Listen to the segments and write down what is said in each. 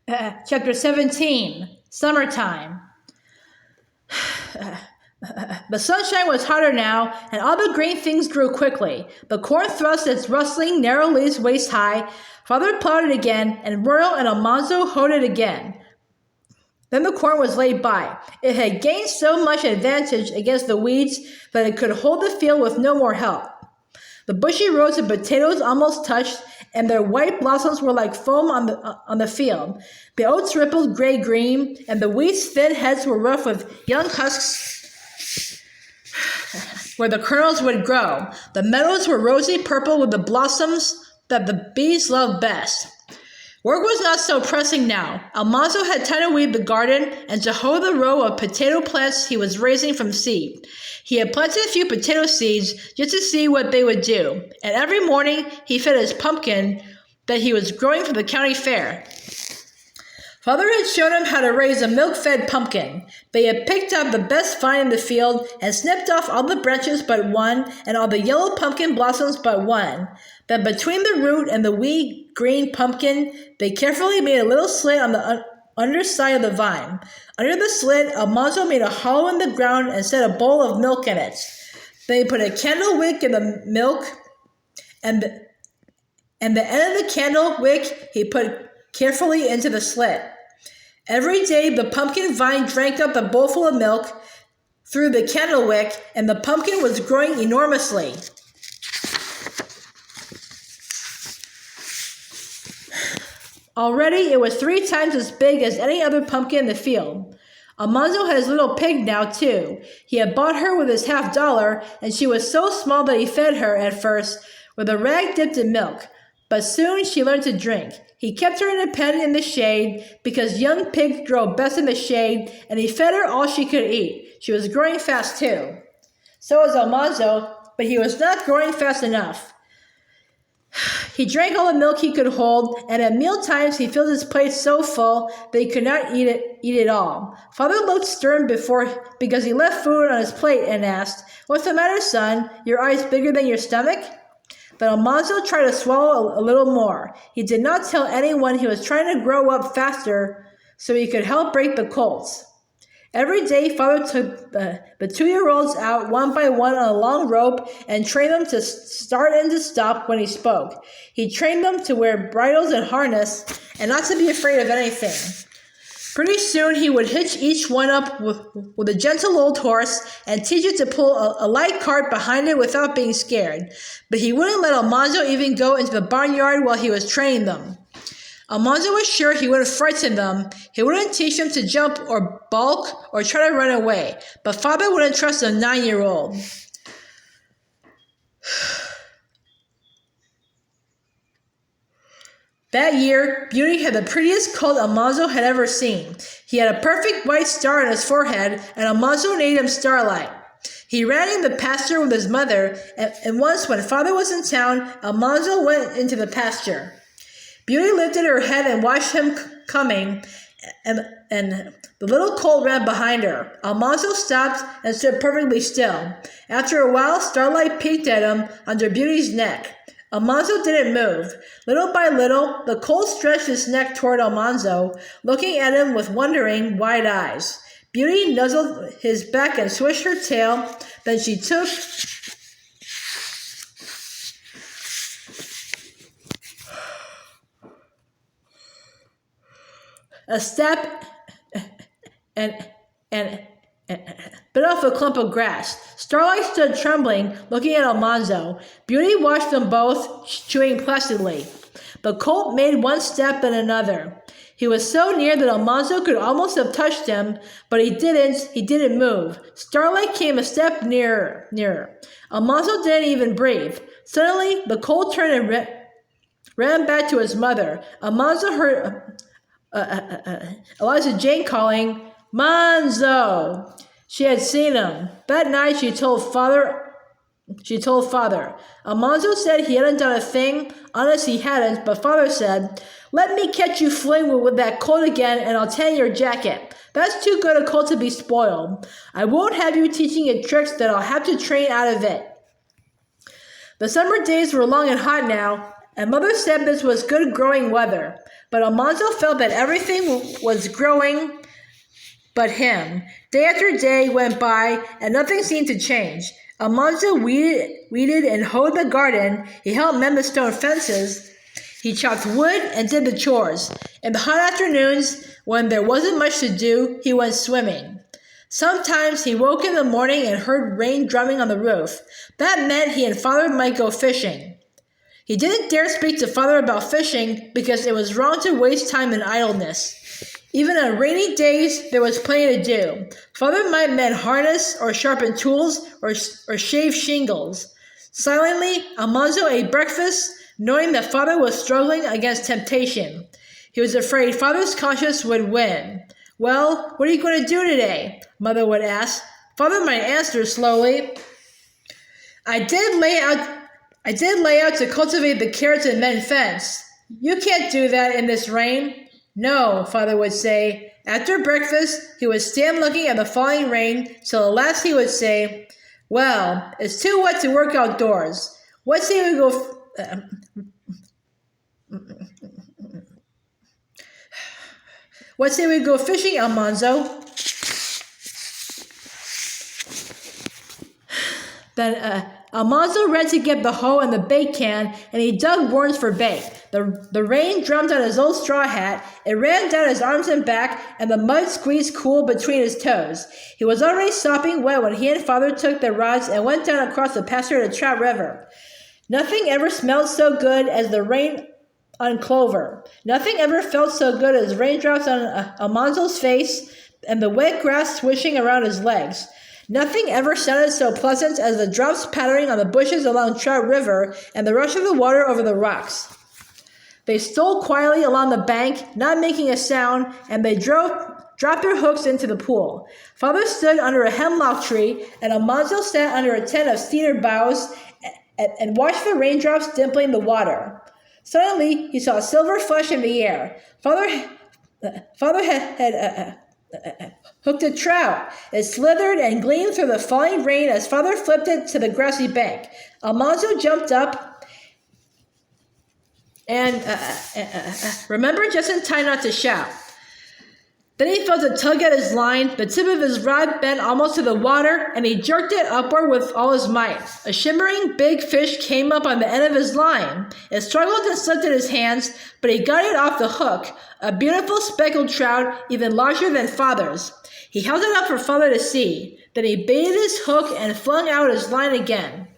Chapter 17, Summertime. The sunshine was hotter now, and all the green things grew quickly. The corn thrust its rustling, narrow leaves waist high. Father plowed it again, and Muriel and Almanzo hoed it again. Then the corn was laid by. It had gained so much advantage against the weeds that it could hold the field with no more help. The bushy rows of potatoes almost touched, and their white blossoms were like foam on the field. The oats rippled gray-green, and the weeds' thin heads were rough with young husks where the kernels would grow. The meadows were rosy purple with the blossoms that the bees loved best. Work was not so pressing now. Almanzo had time to weed the garden and to hoe the row of potato plants he was raising from seed. He had planted a few potato seeds just to see what they would do, and every morning he fed his pumpkin that he was growing for the county fair. Father had shown him how to raise a milk-fed pumpkin. They had picked up the best vine in the field and snipped off all the branches but one and all the yellow pumpkin blossoms but one. Then between the root and the wee green pumpkin, they carefully made a little slit on the underside of the vine. Under the slit, Almanzo made a hollow in the ground and set a bowl of milk in it. Then he put a candle wick in the milk, and the end of the candle wick he put carefully into the slit. Every day the pumpkin vine drank up a bowlful of milk through the candle wick, and the pumpkin was growing enormously. Already it was 3 times as big as any other pumpkin in the field. Almanzo had his little pig now, too. He had bought her with his $50, and she was so small that he fed her, at first, with a rag dipped in milk. But soon she learned to drink. He kept her in a pen in the shade, because young pigs grow best in the shade, and he fed her all she could eat. She was growing fast, too. So was Almanzo, but he was not growing fast enough. He drank all the milk he could hold, and at meal times he filled his plate so full that he could not eat it all. Father looked stern because he left food on his plate and asked, "What's the matter, son? Your eyes bigger than your stomach?" But Almanzo tried to swallow a little more. He did not tell anyone he was trying to grow up faster so he could help break the colts. Every day, Father took the 2-year-olds out one by one on a long rope and trained them to start and to stop when he spoke. He trained them to wear bridles and harness and not to be afraid of anything. Pretty soon, he would hitch each one up with a gentle old horse and teach it to pull a light cart behind it without being scared. But he wouldn't let Almanzo even go into the barnyard while he was training them. Almanzo was sure he wouldn't frighten them. He wouldn't teach them to jump or balk or try to run away. But Father wouldn't trust a 9-year-old. That year, Beauty had the prettiest coat Almanzo had ever seen. He had a perfect white star on his forehead, and Almanzo named him Starlight. He ran in the pasture with his mother, and once when Father was in town, Almanzo went into the pasture. Beauty lifted her head and watched him coming, and the little colt ran behind her. Almanzo stopped and stood perfectly still. After a while, Starlight peeked at him under Beauty's neck. Almanzo didn't move. Little by little, the colt stretched its neck toward Almanzo, looking at him with wondering, wide eyes. Beauty nuzzled his back and swished her tail. Then she took a step and bit off a clump of grass. Starlight stood trembling, looking at Almanzo. Beauty watched them both, chewing placidly. The colt made one step and another. He was so near that Almanzo could almost have touched him, but he didn't move. Starlight came a step nearer. Almanzo didn't even breathe. Suddenly, the colt turned and ran back to his mother. Almanzo heard Eliza Jane calling, "Manzo!" She had seen him. That night she told Father. Almanzo said he hadn't done a thing. Honest, he hadn't, but Father said, "Let me catch you fooling with that colt again, and I'll tan your jacket. That's too good a colt to be spoiled. I won't have you teaching it tricks that I'll have to train out of it." The summer days were long and hot now, and Mother said this was good growing weather. But Almanzo felt that everything was growing but him. Day after day went by, and nothing seemed to change. Almanzo weeded and hoed the garden. He helped mend the stone fences. He chopped wood and did the chores. In the hot afternoons, when there wasn't much to do, he went swimming. Sometimes he woke in the morning and heard rain drumming on the roof. That meant he and Father might go fishing. He didn't dare speak to Father about fishing because it was wrong to waste time in idleness. Even on rainy days, there was plenty to do. Father might mend harness or sharpen tools or shave shingles. Silently, Almanzo ate breakfast, knowing that Father was struggling against temptation. He was afraid Father's conscience would win. "Well, what are you going to do today?" Mother would ask. Father might answer slowly. I did lay out to cultivate the carrots and mend fence." "You can't do that in this rain." "No," Father would say. After breakfast, he would stand looking at the falling rain, till at last he would say, "Well, it's too wet to work outdoors. What say we go What say we go fishing, Almanzo?" Then Almanzo ran to get the hoe and the bait can, and he dug worms for bait. The rain drummed on his old straw hat. It ran down his arms and back, and the mud squeezed cool between his toes. He was already sopping wet when he and Father took their rods and went down across the pasture to Trout River. Nothing ever smelled so good as the rain on clover. Nothing ever felt so good as raindrops on Almanzo's face and the wet grass swishing around his legs. Nothing ever sounded so pleasant as the drops pattering on the bushes along Trout River and the rush of the water over the rocks. They stole quietly along the bank, not making a sound, and they dropped their hooks into the pool. Father stood under a hemlock tree, and Almanzo sat under a tent of cedar boughs and watched the raindrops dimpling the water. Suddenly, he saw a silver flash in the air. Father had hooked a trout. It slithered and gleamed through the falling rain as Father flipped it to the grassy bank. Almanzo jumped up and remembered just in time not to shout. Then he felt a tug at his line. The tip of his rod bent almost to the water, and he jerked it upward with all his might. A shimmering big fish came up on the end of his line. It struggled and slipped in his hands, but he got it off the hook, a beautiful speckled trout, even larger than Father's. He held it up for Father to see. Then he baited his hook and flung out his line again.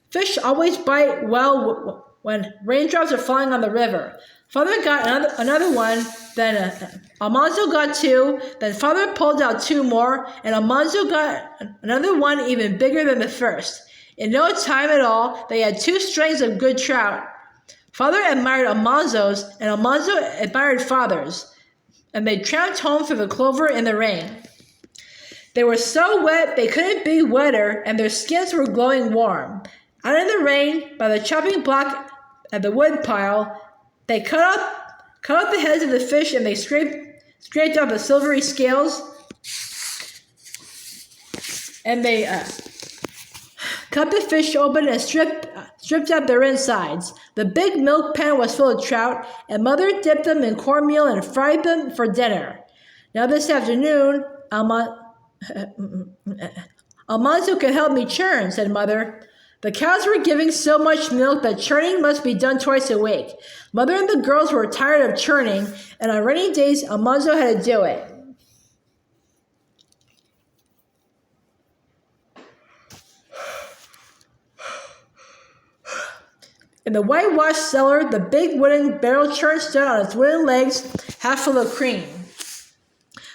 Fish always bite well when raindrops are falling on the river. Father got another one, then Almanzo got two, then Father pulled out two more, and Almanzo got another one even bigger than the first. In no time at all, they had 2 strings of good trout. Father admired Almanzo's, and Almanzo admired Father's, and they tramped home through the clover in the rain. They were so wet they couldn't be wetter, and their skins were glowing warm. Out in the rain, by the chopping block at the wood pile, they cut out the heads of the fish, and they scraped off the silvery scales, and they cut the fish open and stripped out their insides. The big milk pan was full of trout, and Mother dipped them in cornmeal and fried them for dinner. Now this afternoon, Almanzo can help me churn, said Mother. The cows were giving so much milk that churning must be done twice a week. Mother and the girls were tired of churning, and on rainy days, Almanzo had to do it. In the whitewashed cellar, the big wooden barrel churn stood on its wooden legs, half full of cream.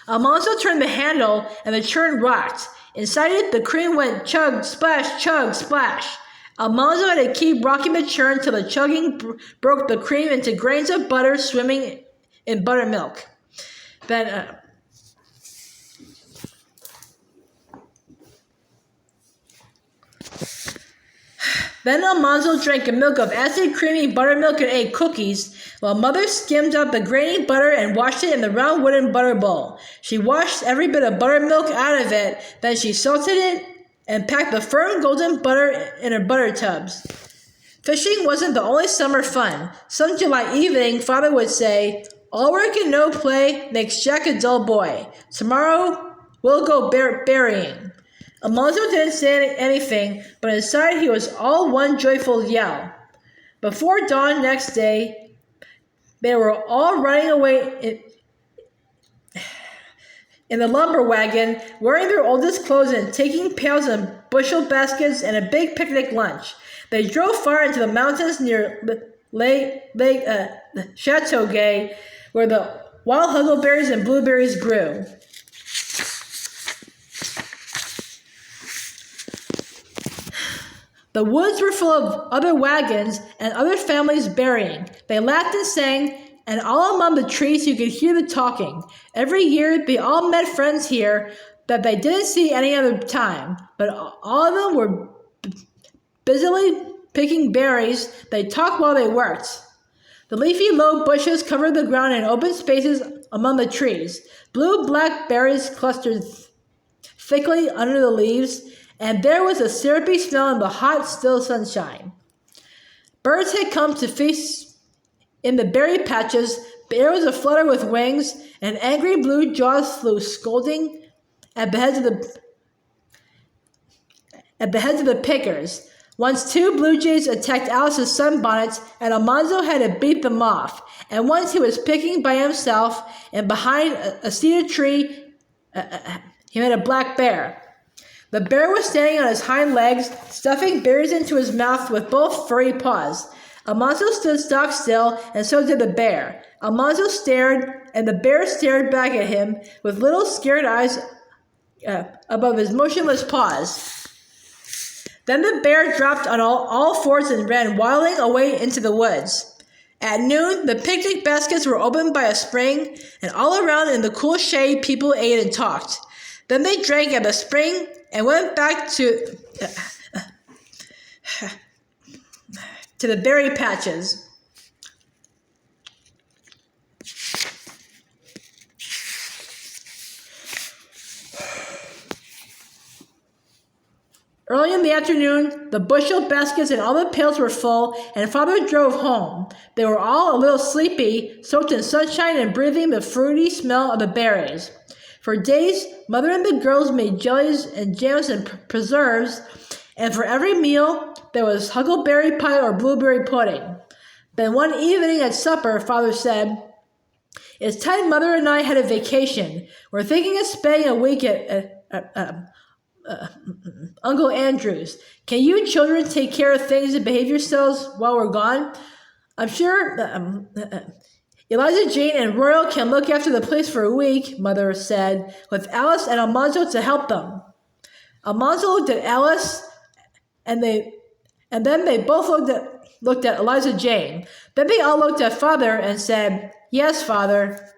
Almanzo turned the handle, and the churn rocked. Inside it, the cream went chug, splash, chug, splash. Almanzo had to keep rocking the churn till the chugging broke the cream into grains of butter swimming in buttermilk. Then Almanzo drank a milk of acid, creamy buttermilk and ate cookies, while Mother skimmed up the grainy butter and washed it in the round wooden butter bowl. She washed every bit of buttermilk out of it, then she salted it and packed the firm golden butter in her butter tubs. Fishing wasn't the only summer fun. Some July evening, Father would say, "All work and no play makes Jack a dull boy. Tomorrow we'll go berrying." Almanzo didn't say anything, but inside he was all one joyful yell. Before dawn next day, they were all running away in the lumber wagon, wearing their oldest clothes and taking pails and bushel baskets and a big picnic lunch. They drove far into the mountains near Lake Shojo-Skip, where the wild huckleberries and blueberries grew. The woods were full of other wagons and other families berrying. They laughed and sang, and all among the trees you could hear the talking. Every year they all met friends here that they didn't see any other time, but all of them were busily picking berries. They talked while they worked. The leafy low bushes covered the ground in open spaces among the trees. Blue-black berries clustered thickly under the leaves, and there was a syrupy smell in the hot, still sunshine. Birds had come to feast in the berry patches. The air was aflutter with wings, and angry blue jaws flew scolding at the heads of the pickers. Once 2 blue jays attacked Alice's sunbonnets, and Almanzo had to beat them off. And once he was picking by himself, and behind a cedar tree, he met a black bear. The bear was standing on his hind legs, stuffing berries into his mouth with both furry paws. Almanzo stood stock still, and so did the bear. Almanzo stared, and the bear stared back at him with little scared eyes above his motionless paws. Then the bear dropped on all fours and ran waddling away into the woods. At noon, the picnic baskets were opened by a spring, and all around in the cool shade people ate and talked. Then they drank at the spring and went back to the berry patches. Early in the afternoon, the bushel baskets and all the pails were full, and Father drove home. They were all a little sleepy, soaked in sunshine and breathing the fruity smell of the berries. For days, Mother and the girls made jellies and jams and preserves, and for every meal, there was huckleberry pie or blueberry pudding. Then one evening at supper, Father said, "It's time Mother and I had a vacation. We're thinking of spending a week at Uncle Andrew's. Can you children take care of things and behave yourselves while we're gone? I'm sure Eliza Jane and Royal can look after the place for a week," Mother said, with Alice and Almanzo to help them. Almanzo looked at Alice, and then they both looked at Eliza Jane. Then they all looked at Father and said, "Yes, Father."